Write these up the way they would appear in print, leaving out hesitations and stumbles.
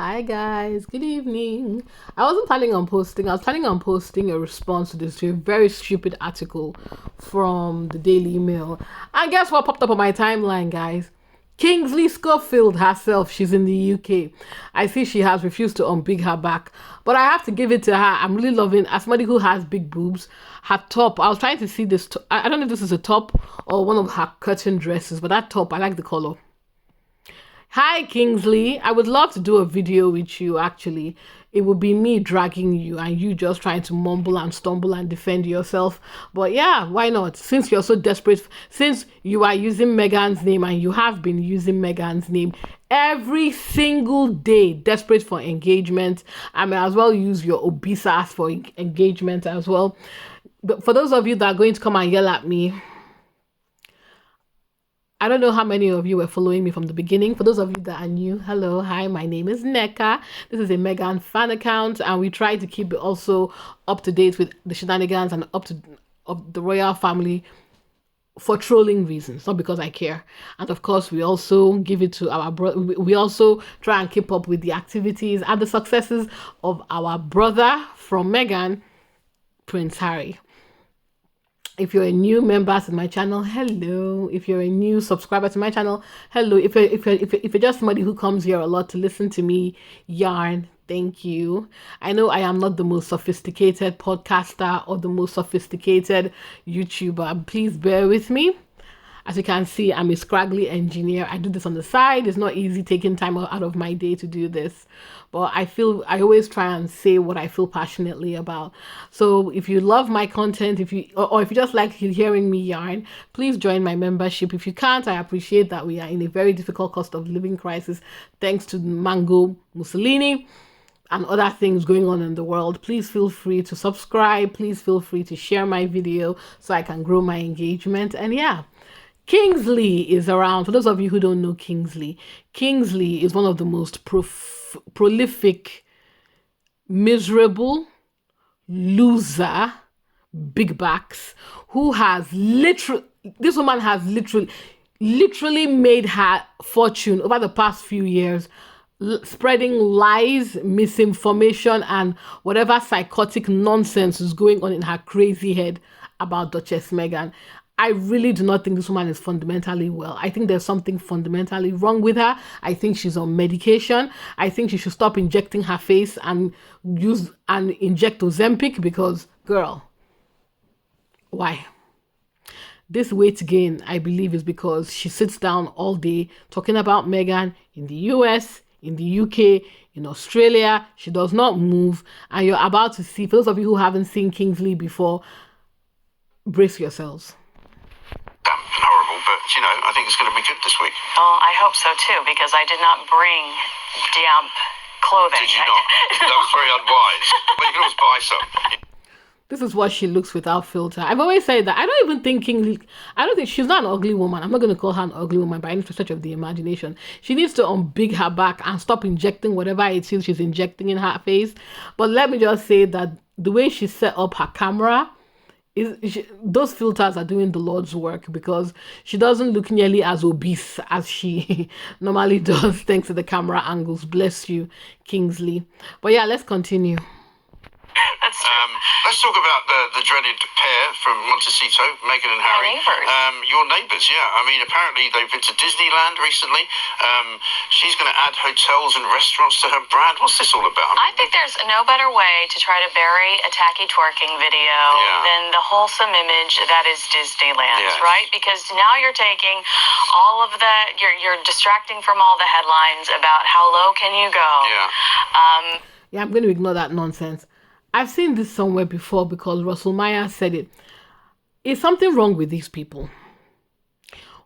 Hi guys, good evening. I wasn't planning on posting. I was planning on posting a response to a very stupid article from the Daily Mail. And guess what popped up on my timeline, guys? Kingsley Schofield herself, she's in the UK. I see she has refused to unbig her back, but I have to give it to her. I'm really loving, as somebody who has big boobs, her top. I was trying to see this. I don't know if this is a top or one of her curtain dresses, but that top, I like the color. Hi Kingsley, I would love to do a video with you actually. It would be me dragging you and you just trying to mumble and stumble and defend yourself. But yeah, why not? Since you're so desperate, since you are using Megan's name and you have been using Megan's name every single day, desperate for engagement, I may as well use your obese ass for engagement as well. But for those of you that are going to come and yell at me, I don't know how many of you were following me from the beginning. For those of you that are new, hello, hi, my name is Neka. This is a Megan fan account, and we try to keep it also up to date with the shenanigans and up to of the royal family for trolling reasons, not because I care. And of course, we also give it to our brother. We also try and keep up with the activities and the successes of our brother from Megan, Prince Harry. If you're a new member to my channel, hello. If you're a new subscriber to my channel, hello. If you're just somebody who comes here a lot to listen to me yarn, thank you. I know I am not the most sophisticated podcaster or the most sophisticated YouTuber. Please bear with me. As you can see, I'm a scraggly engineer. I do this on the side. It's not easy taking time out of my day to do this. But I always try and say what I feel passionately about. So if you love my content, if you just like hearing me yarn, please join my membership. If you can't, I appreciate that we are in a very difficult cost of living crisis thanks to Mango Mussolini and other things going on in the world. Please feel free to subscribe. Please feel free to share my video so I can grow my engagement. And yeah, Kingsley is around. For those of you who don't know Kingsley is one of the most prolific, miserable, loser, big backs who has this woman has literally made her fortune over the past few years spreading lies, misinformation, and whatever psychotic nonsense is going on in her crazy head about Duchess Meghan. I really do not think this woman is fundamentally well. I think there's something fundamentally wrong with her. I think she's on medication. I think she should stop injecting her face and inject Ozempic because, girl, why? This weight gain, I believe, is because she sits down all day talking about Meghan in the US, in the UK, in Australia. She does not move. And you're about to see, for those of you who haven't seen Kingsley before, brace yourselves. Horrible, but I think it's going to be good this week. Oh, I hope so too, because I did not bring damp clothing. Did you not? That was very unwise. But you can always buy some. This is what she looks without filter. I've always said that I don't think she's not an ugly woman. I'm not going to call her an ugly woman by any stretch of the imagination. She needs to unbig her back and stop injecting whatever it is she's injecting in her face. But let me just say that the way she set up her camera, those filters are doing the Lord's work, because she doesn't look nearly as obese as she normally does thanks to the camera angles. Bless you, Kingsley. But yeah, let's continue. That's true. Let's talk about the dreaded pair from Montecito, Meghan and Harry. Your neighbours, yeah. I mean, apparently they've been to Disneyland recently. She's going to add hotels and restaurants to her brand. What's this all about? I think there's no better way to try to bury a tacky twerking video than the wholesome image that is Disneyland, right? Because now you're taking all of that, you're distracting from all the headlines about how low can you go. Yeah, I'm going to ignore that nonsense. I've seen this somewhere before because Russell Meyer said it. Is something wrong with these people?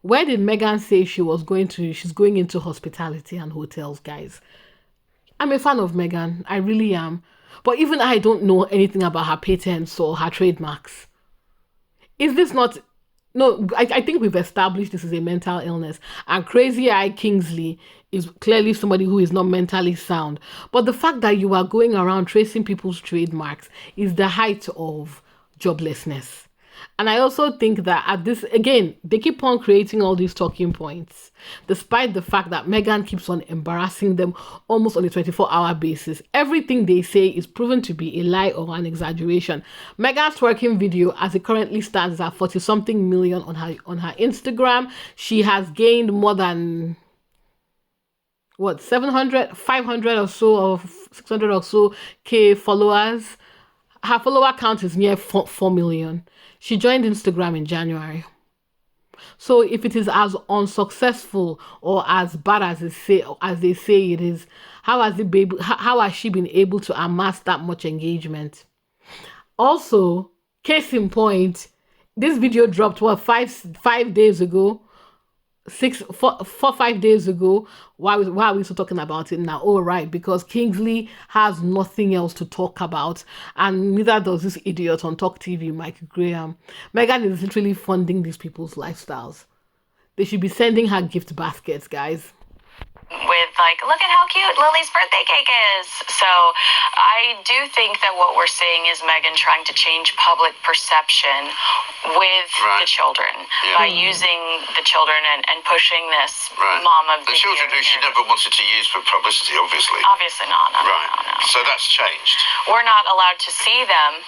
Where did Meghan say she's going into hospitality and hotels, guys? I'm a fan of Meghan. I really am. But even I don't know anything about her patents or her trademarks. Is this not... No, I think we've established this is a mental illness. And Crazy Eye Kingsley is clearly somebody who is not mentally sound. But the fact that you are going around tracing people's trademarks is the height of joblessness. And I also think that at this, again, they keep on creating all these talking points, despite the fact that Meghan keeps on embarrassing them almost on a 24-hour basis. Everything they say is proven to be a lie or an exaggeration. Meghan's twerking video, as it currently stands, is at 40-something million on her Instagram. She has gained more than 700, 500 or so, or 600 or so K followers. Her follower count is near 4 million. She joined Instagram in January. So if it is as unsuccessful or as bad as they say it is, how has she been able to amass that much engagement? Also, case in point, this video dropped 5 days ago. 5 days ago. Why are we still talking about it now? Oh, right, because Kingsley has nothing else to talk about, and neither does this idiot on Talk TV, Mike Graham. Meghan is literally funding these people's lifestyles. They should be sending her gift baskets, guys. With look at how cute Lily's birthday cake is. So I do think that what we're seeing is Meghan trying to change public perception with the children by using the children and pushing this mom of the children who she never wanted to use for publicity, obviously. Obviously not. No. So that's changed. We're not allowed to see them,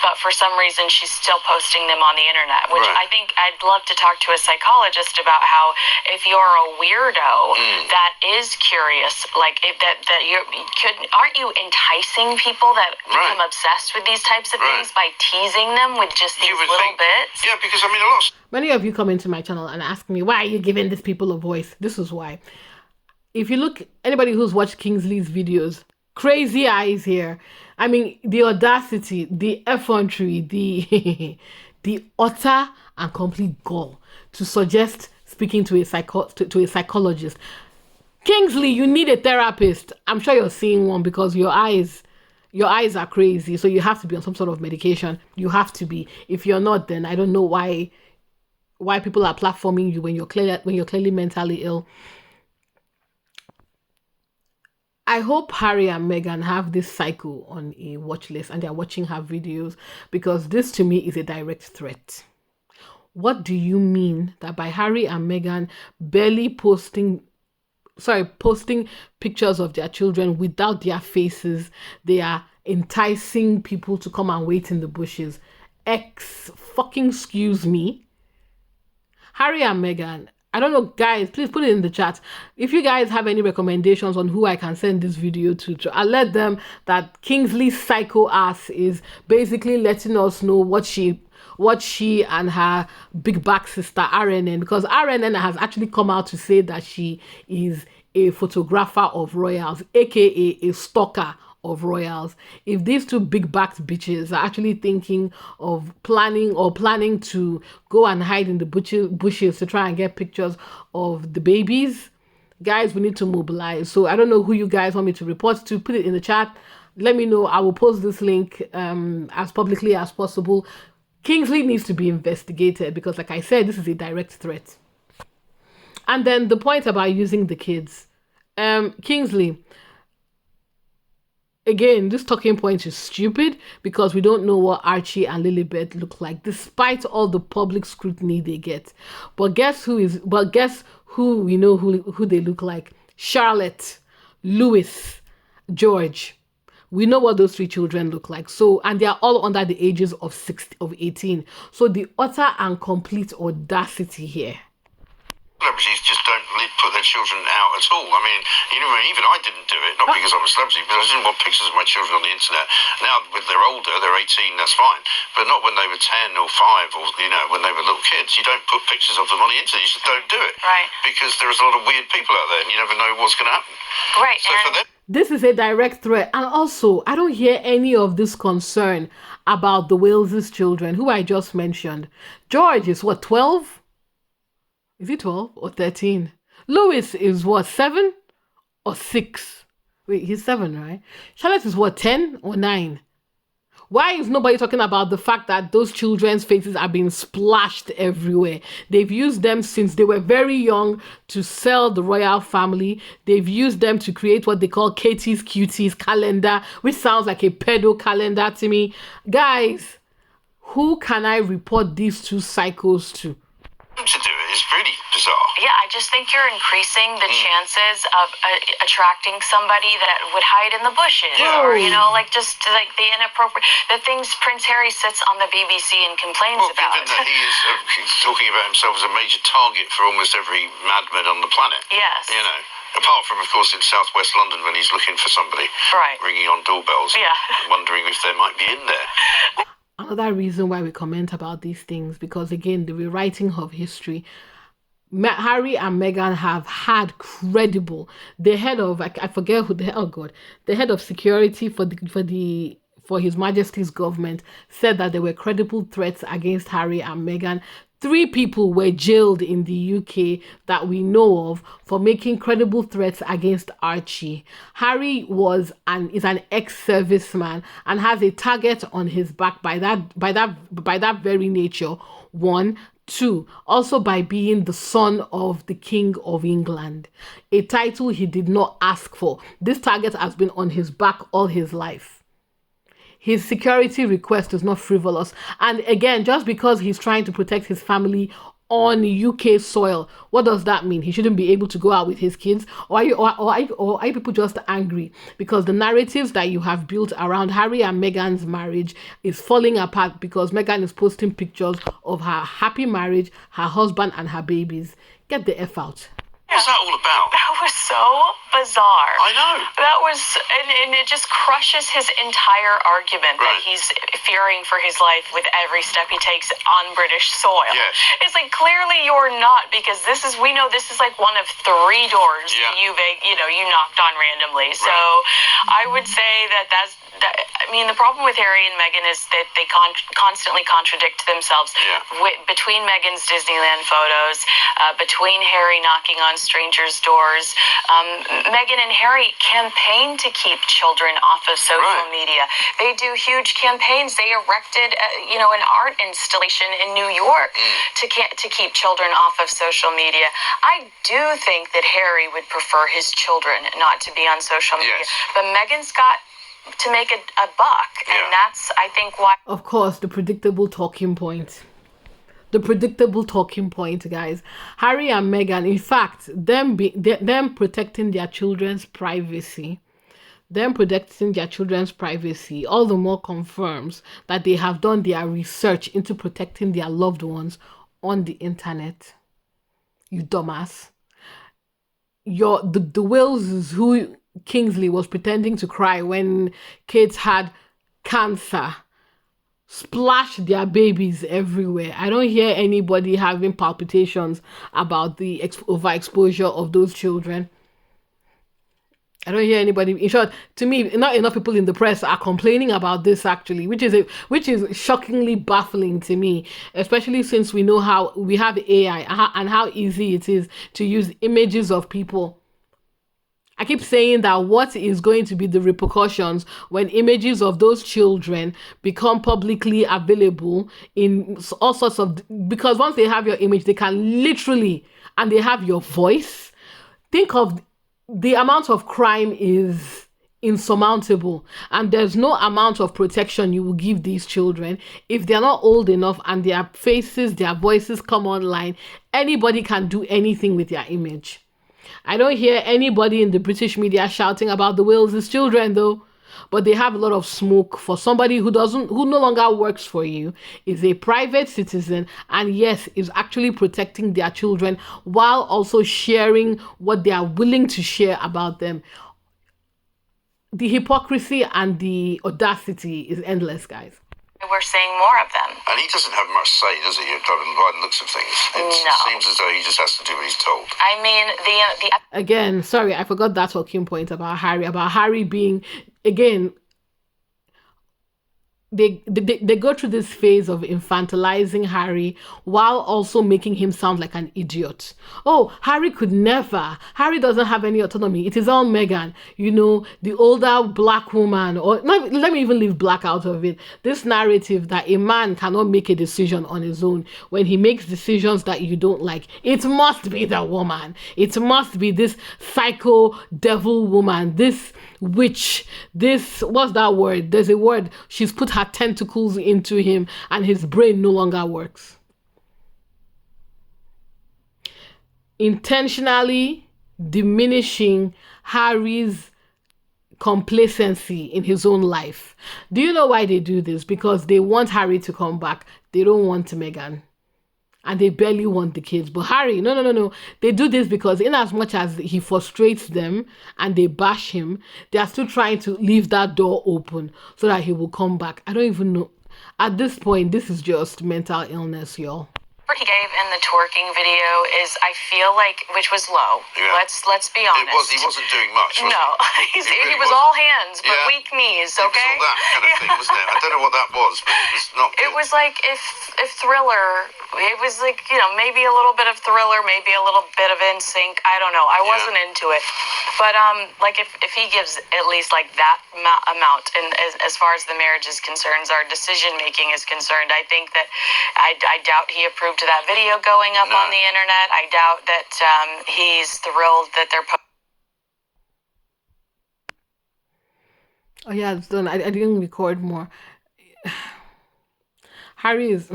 but for some reason she's still posting them on the internet, which I think I'd love to talk to a psychologist about how if you're a weirdo that is curious, like aren't you enticing people that become obsessed with these types of things by teasing them with just these little bits? Yeah, because I mean many of you come into my channel and ask me, why are you giving these people a voice? This is why. If you look, anybody who's watched Kingsley's videos, crazy eyes here. I mean, the audacity, the effrontery, the utter and complete gall to suggest speaking to a psychologist. Kingsley, you need a therapist. I'm sure you're seeing one because your eyes are crazy. So you have to be on some sort of medication. You have to be. If you're not, then I don't know why people are platforming you when you're clearly mentally ill. I hope Harry and Meghan have this cycle on a watch list and they're watching her videos, because this to me is a direct threat. What do you mean that by Harry and Meghan barely posting pictures of their children without their faces, they are enticing people to come and wait in the bushes? Excuse me. Harry and Meghan, I don't know, guys, please put it in the chat. If you guys have any recommendations on who I can send this video to alert them that Kingsley's psycho ass is basically letting us know what she and her big back sister RNN, because RNN has actually come out to say that she is a photographer of royals, aka a stalker of royals. If these two big backed bitches are actually thinking of planning to go and hide in the bushes to try and get pictures of the babies, guys, we need to mobilize. So I don't know who you guys want me to report to. Put it in the chat. Let me know. I will post this link as publicly as possible. Kingsley needs to be investigated because, like I said, this is a direct threat. And then the point about using the kids. Kingsley, again, this talking point is stupid because we don't know what Archie and Lilibet look like, despite all the public scrutiny they get. But guess who we know who they look like? Charlotte, Louis, George. We know what those three children look like. So, and they are all under the ages of 18. So the utter and complete audacity here. Celebrities just don't put their children out at all. I mean, even I didn't do it, not because I'm a celebrity, because I didn't want pictures of my children on the internet. Now, when they're older, they're 18, that's fine. But not when they were 10 or 5 or, when they were little kids. You don't put pictures of them on the internet. You just don't do it. Right. Because there's a lot of weird people out there and you never know what's going to happen. Right. So for them, this is a direct threat. And also, I don't hear any of this concern about the Wales' children, who I just mentioned. George is what, 12? Is he 12 or 13? Louis is what, 7 or 6? Wait, he's 7, right? Charlotte is what, 10 or 9? Why is nobody talking about the fact that those children's faces are being splashed everywhere? They've used them since they were very young to sell the royal family. They've used them to create what they call Katie's Cuties calendar, which sounds like a pedo calendar to me. Guys, Who can I report these two cycles to? To do it is really bizarre. Yeah, I just think you're increasing the chances of attracting somebody that would hide in the bushes, or just like the inappropriate, the things Prince Harry sits on the BBC and complains about. Given that he is talking about himself as a major target for almost every madman on the planet. Yes. Apart from, of course, in southwest London when he's looking for somebody, ringing on doorbells, and wondering if there might be in there. Another reason why we comment about these things, because again, the rewriting of history. Harry and Meghan have had credible, the head of, I forget who the head of security for His Majesty's government said that there were credible threats against Harry and Meghan. 3 people were jailed in the UK that we know of for making credible threats against Archie. Harry is an ex-serviceman and has a target on his back by that very nature. 1. 2, also by being the son of the King of England, a title he did not ask for. This target has been on his back all his life. His security request is not frivolous. And again, just because he's trying to protect his family on UK soil, what does that mean? He shouldn't be able to go out with his kids? Or are you people just angry because the narratives that you have built around Harry and Meghan's marriage is falling apart because Meghan is posting pictures of her happy marriage, her husband and her babies? Get the F out. What's that all about? That was so bizarre. I know. That was, and it just crushes his entire argument that he's fearing for his life with every step he takes on British soil. Yes. It's like, clearly you're not, because we know this is like one of 3 doors you knocked on randomly. So I would say the problem with Harry and Meghan is that they constantly contradict themselves. Between Meghan's Disneyland photos, between Harry knocking on strangers' doors, Meghan and Harry campaign to keep children off of social media. They do huge campaigns. They erected, an art installation in New York to keep children off of social media. I do think that Harry would prefer his children not to be on social media, but Meghan's got to make a buck, and that's, I think, why. Of course, the predictable talking point. The predictable talking point, guys. Harry and Meghan, in fact, them protecting their children's privacy, all the more confirms that they have done their research into protecting their loved ones on the internet. You dumbass. The Wales who Kingsley was pretending to cry when kids had cancer splash their babies everywhere. I don't hear anybody having palpitations about the overexposure of those children. I don't hear anybody. In short, to me, not enough people in the press are complaining about this actually, which is shockingly baffling to me, especially since we know how we have AI and how easy it is to use images of people. I keep saying that what is going to be the repercussions when images of those children become publicly available in all sorts of, because once they have your image, they can literally, and they have your voice. Think of the amount of crime is insurmountable, and there's no amount of protection you will give these children. If they're not old enough and their faces, their voices come online, anybody can do anything with their image. I don't hear anybody in the British media shouting about the Wales' children though, but they have a lot of smoke for somebody who no longer works for you, is a private citizen, and yes, is actually protecting their children while also sharing what they are willing to share about them. The hypocrisy and the audacity is endless, guys. We're seeing more of them. And he doesn't have much say, does he, by the looks of things? It seems as though he just has to do what he's told. I mean, Again, sorry, I forgot that talking point about Harry being, again, they go through this phase of infantilizing Harry while also making him sound like an idiot. Oh, Harry doesn't have any autonomy. It is all Meghan, the older black woman, or let me even leave black out of it. This narrative that a man cannot make a decision on his own. When he makes decisions that you don't like, it must be the woman. It must be this psycho devil woman, this which what's that word? There's a word. She's put her tentacles into him and his brain no longer works. Intentionally diminishing Harry's complacency in his own life. Do you know why they do this? Because they want Harry to come back. They don't want Meghan. And they barely want the kids. But Harry, no. They do this because in as much as he frustrates them and they bash him, they are still trying to leave that door open so that he will come back. I don't even know. At this point, this is just mental illness, y'all. He gave in the twerking video is, I feel like, which was low. Yeah. Let's be honest. He wasn't doing much. Was no, he was all hands but weak knees. Okay, it was all that kind of thing, wasn't it? I don't know what that was, but it was not good. It was like if Thriller. It was like, maybe a little bit of Thriller, maybe a little bit of NSYNC. I don't know. I wasn't into it, but like if he gives at least like that amount, and as far as the marriage is concerned, our decision making is concerned, I think that I doubt he approved to that video going up on the internet. I doubt that he's thrilled that they're Oh yeah, it's done. I didn't record more. Harry is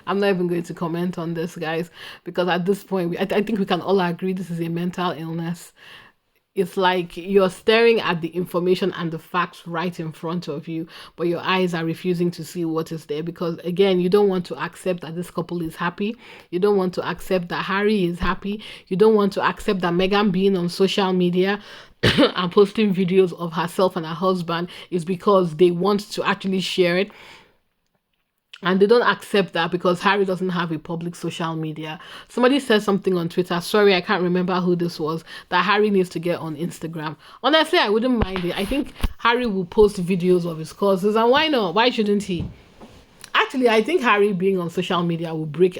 I'm not even going to comment on this, guys, because at this point I think we can all agree this is a mental illness. It's like you're staring at the information and the facts right in front of you, but your eyes are refusing to see what is there because, again, you don't want to accept that this couple is happy. You don't want to accept that Harry is happy. You don't want to accept that Meghan being on social media and posting videos of herself and her husband is because they want to actually share it. And they don't accept that because Harry doesn't have a public social media. Somebody said something on Twitter, sorry, I can't remember who this was, that Harry needs to get on Instagram. Honestly, I wouldn't mind it. I think Harry will post videos of his courses, and why not? Why shouldn't he? Actually, I think Harry being on social media will break.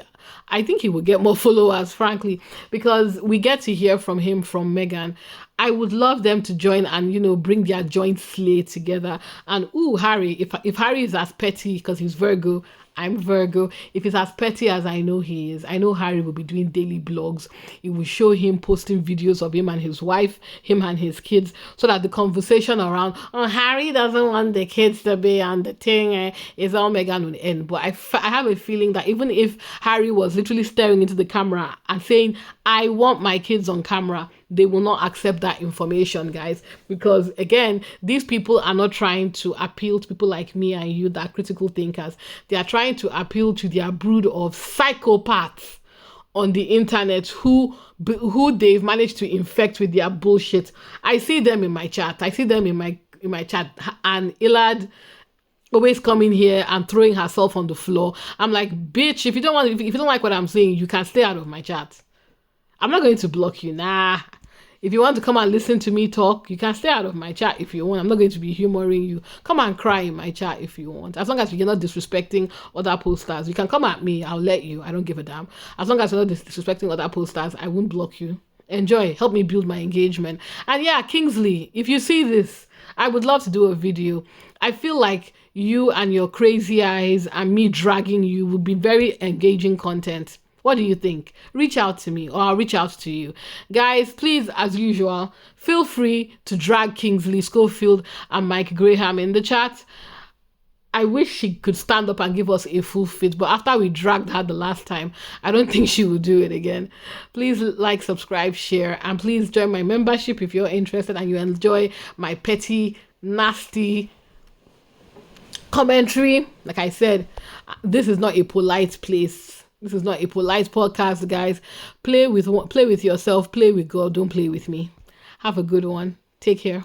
I think he will get more followers, frankly, because we get to hear from him, from Meghan. I would love them to join and, bring their joint slate together. And, Harry, if Harry is as petty because he's Virgo, I'm Virgo. If he's as petty as I know he is, I know Harry will be doing daily blogs. It will show him posting videos of him and his wife, him and his kids, so that the conversation around, Harry doesn't want the kids to be on the thing, is all Meghan will end. But I have a feeling that even if Harry was literally staring into the camera and saying, I want my kids on camera, they will not accept that information, guys, because again, these people are not trying to appeal to people like me and you that are critical thinkers. They are trying to appeal to their brood of psychopaths on the internet who they've managed to infect with their bullshit. I see them in my chat. In my chat, and Ilad always coming here and throwing herself on the floor. I'm like, bitch, if you don't like what I'm saying, you can stay out of my chat. I'm not going to block you. Nah. If you want to come and listen to me talk, you can stay out of my chat if you want. I'm not going to be humoring you. Come and cry in my chat if you want. As long as you're not disrespecting other posters, you can come at me. I'll let you. I don't give a damn. As long as you're not disrespecting other posters, I won't block you. Enjoy. Help me build my engagement. And yeah, Kingsley, if you see this, I would love to do a video. I feel like you and your crazy eyes and me dragging you would be very engaging content. What do you think? Reach out to me or I'll reach out to you. Guys, please, as usual, feel free to drag Kingsley Schofield and Mike Graham in the chat. I wish she could stand up and give us a full fit, but after we dragged her the last time, I don't think she will do it again. Please like, subscribe, share, and please join my membership if you're interested and you enjoy my petty, nasty commentary. Like I said, this is not a polite place. This is not a polite podcast, guys. Play with yourself, play with God, don't play with me. Have a good one. Take care.